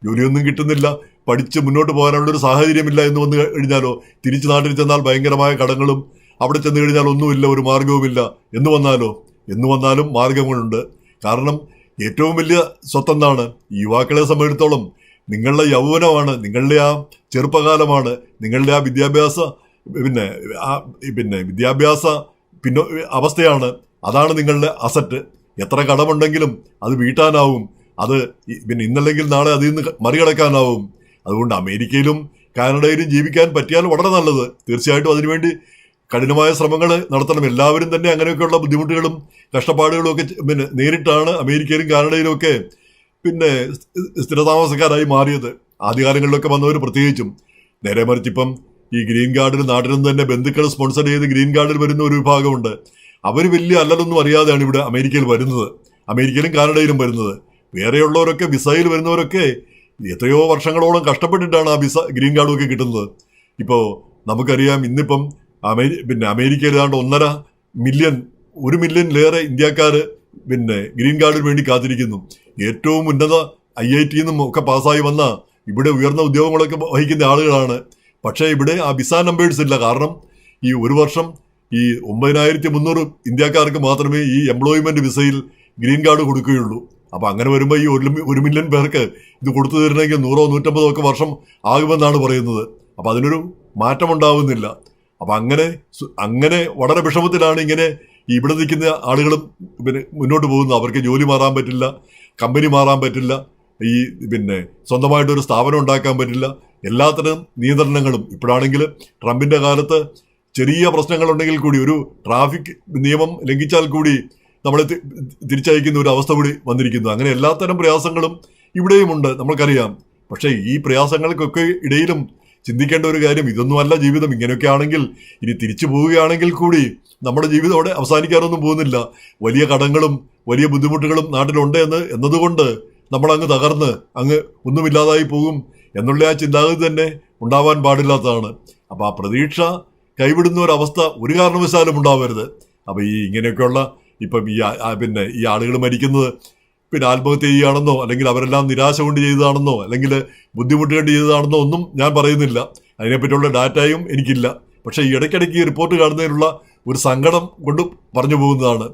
ജോലിയൊന്നും കിട്ടുന്നില്ല, പഠിച്ച് മുന്നോട്ട് പോകാനുള്ളൊരു സാഹചര്യമില്ല എന്ന് വന്നു കഴിഞ്ഞാലോ, തിരിച്ച് നാട്ടിൽ ചെന്നാൽ ഭയങ്കരമായ കടങ്ങളും, അവിടെ ചെന്ന് കഴിഞ്ഞാൽ ഒന്നുമില്ല, ഒരു മാർഗവുമില്ല എന്ന് വന്നാലും മാർഗങ്ങളുണ്ട്. കാരണം ഏറ്റവും വലിയ സ്വത്തെന്താണ്? യുവാക്കളെ സംബന്ധിച്ചിടത്തോളം നിങ്ങളുടെ യൗവനമാണ്, നിങ്ങളുടെ ആ ചെറുപ്പകാലമാണ്, നിങ്ങളുടെ ആ വിദ്യാഭ്യാസ അവസ്ഥയാണ്. അതാണ് നിങ്ങളുടെ അസറ്റ്. എത്ര കടമുണ്ടെങ്കിലും അത് വീട്ടാനാവും, അത് ഇന്നല്ലെങ്കിൽ നാളെ അതിൽ നിന്ന് മറികടക്കാനാവും. അതുകൊണ്ട് അമേരിക്കയിലും കാനഡയിലും ജീവിക്കാൻ പറ്റിയാൽ വളരെ നല്ലത്. തീർച്ചയായിട്ടും അതിനുവേണ്ടി കഠിനമായ ശ്രമങ്ങൾ നടത്തണം. എല്ലാവരും തന്നെ അങ്ങനെയൊക്കെയുള്ള ബുദ്ധിമുട്ടുകളും കഷ്ടപ്പാടുകളും ഒക്കെ നേരിട്ടാണ് അമേരിക്കയിലും കാനഡയിലും ഒക്കെ സ്ഥിരതാമസക്കാരായി മാറിയത്. ആദ്യകാലങ്ങളിലൊക്കെ വന്നവർ പ്രത്യേകിച്ചും. നേരെ മറിച്ച് ഇപ്പം ഈ ഗ്രീൻ കാർഡിൽ നാട്ടിൽ നിന്ന് തന്നെ ബന്ധുക്കൾ സ്പോൺസർ ചെയ്ത് ഗ്രീൻ കാർഡിൽ വരുന്ന ഒരു വിഭാഗമുണ്ട്. അവർ വലിയ അല്ലലൊന്നും അറിയാതെയാണ് ഇവിടെ അമേരിക്കയിലും കാനഡയിലും വരുന്നത്. വേറെയുള്ളവരൊക്കെ വിസയിൽ വരുന്നവരൊക്കെ എത്രയോ വർഷങ്ങളോളം കഷ്ടപ്പെട്ടിട്ടാണ് ആ ഗ്രീൻ കാർഡും ഒക്കെ കിട്ടുന്നത്. ഇപ്പോൾ നമുക്കറിയാം, ഇന്നിപ്പം അമേരിക്കയിൽ ഏതാണ്ട് 1 മില്യണിലേറെ ഇന്ത്യക്കാർ ഗ്രീൻ കാർഡിന് വേണ്ടി കാത്തിരിക്കുന്നു. ഏറ്റവും ഉന്നത IIT നിന്നും ഒക്കെ പാസ്സായി വന്ന ഇവിടെ ഉയർന്ന ഉദ്യോഗങ്ങളൊക്കെ വഹിക്കുന്ന ആളുകളാണ്. പക്ഷേ ഇവിടെ ആ വിസ നമ്പേഴ്സ് ഇല്ല. കാരണം ഈ ഒരു വർഷം ഈ 9300 ഇന്ത്യക്കാർക്ക് മാത്രമേ ഈ എംപ്ലോയ്മെന്റ് വിസയിൽ ഗ്രീൻ കാർഡ് കൊടുക്കുകയുള്ളൂ. അപ്പൊ അങ്ങനെ വരുമ്പോൾ ഈ 1 മില്യൺ പേർക്ക് ഇത് കൊടുത്തു തരണമെങ്കിൽ 100-150 ഒക്കെ വർഷം ആകുമെന്നാണ് പറയുന്നത്. അപ്പൊ അതിനൊരു മാറ്റമുണ്ടാവുന്നില്ല. അപ്പൊ അങ്ങനെ വളരെ വിഷമത്തിലാണ് ഇങ്ങനെ ഇവിടെ നിൽക്കുന്ന ആളുകളും മുന്നോട്ട് പോകുന്നത്. അവർക്ക് ജോലി മാറാൻ പറ്റില്ല, കമ്പനി മാറാൻ പറ്റില്ല, സ്വന്തമായിട്ടൊരു സ്ഥാപനം ഉണ്ടാക്കാൻ പറ്റില്ല. എല്ലാത്തരം നിയന്ത്രണങ്ങളും. ഇപ്പോഴാണെങ്കിൽ ട്രംപിന്റെ കാലത്ത് ചെറിയ പ്രശ്നങ്ങളുണ്ടെങ്കിൽ കൂടി, ഒരു ട്രാഫിക് നിയമം ലംഘിച്ചാൽ കൂടി നമ്മളെ തിരിച്ചയക്കുന്ന ഒരു അവസ്ഥ കൂടി വന്നിരിക്കുന്നു. അങ്ങനെ എല്ലാത്തരം പ്രയാസങ്ങളും ഇവിടെയുമുണ്ട്, നമ്മൾക്കറിയാം. പക്ഷേ ഈ പ്രയാസങ്ങൾക്കൊക്കെ ഇടയിലും ചിന്തിക്കേണ്ട ഒരു കാര്യം, ഇതൊന്നുമല്ല ജീവിതം. ഇങ്ങനെയൊക്കെ ആണെങ്കിൽ ഇനി തിരിച്ചു പോവുകയാണെങ്കിൽ കൂടി നമ്മുടെ ജീവിതം അവിടെ അവസാനിക്കാനൊന്നും പോകുന്നില്ല. വലിയ കടങ്ങളും വലിയ ബുദ്ധിമുട്ടുകളും നാട്ടിലുണ്ട് എന്നതുകൊണ്ട് നമ്മൾ അങ്ങ് തകർന്ന് അങ്ങ് ഒന്നുമില്ലാതായി പോകും എന്നുള്ള ആ ചിന്താഗതി തന്നെ ഉണ്ടാവാൻ പാടില്ലാത്തതാണ്. അപ്പോൾ ആ പ്രതീക്ഷ കൈവിടുന്ന ഒരവസ്ഥ ഒരു കാരണവശാലും ഉണ്ടാവരുത്. അപ്പോൾ ഇങ്ങനെയൊക്കെയുള്ള ഇപ്പം ഈ ആളുകൾ മരിക്കുന്നത് ആത്മഹത്യ ചെയ്യുകയാണെന്നോ, അല്ലെങ്കിൽ അവരെല്ലാം നിരാശ കൊണ്ട് ചെയ്തതാണെന്നോ, അല്ലെങ്കിൽ ബുദ്ധിമുട്ട് കൊണ്ട് ചെയ്തതാണെന്നോ ഒന്നും ഞാൻ പറയുന്നില്ല. അതിനെപ്പറ്റിയുള്ള ഡാറ്റയും എനിക്കില്ല. പക്ഷേ ഈ ഇടയ്ക്കിടയ്ക്ക് ഈ റിപ്പോർട്ട് കാണുന്നതിനുള്ള ഒരു സങ്കടം കൊണ്ട് പറഞ്ഞു പോകുന്നതാണ്.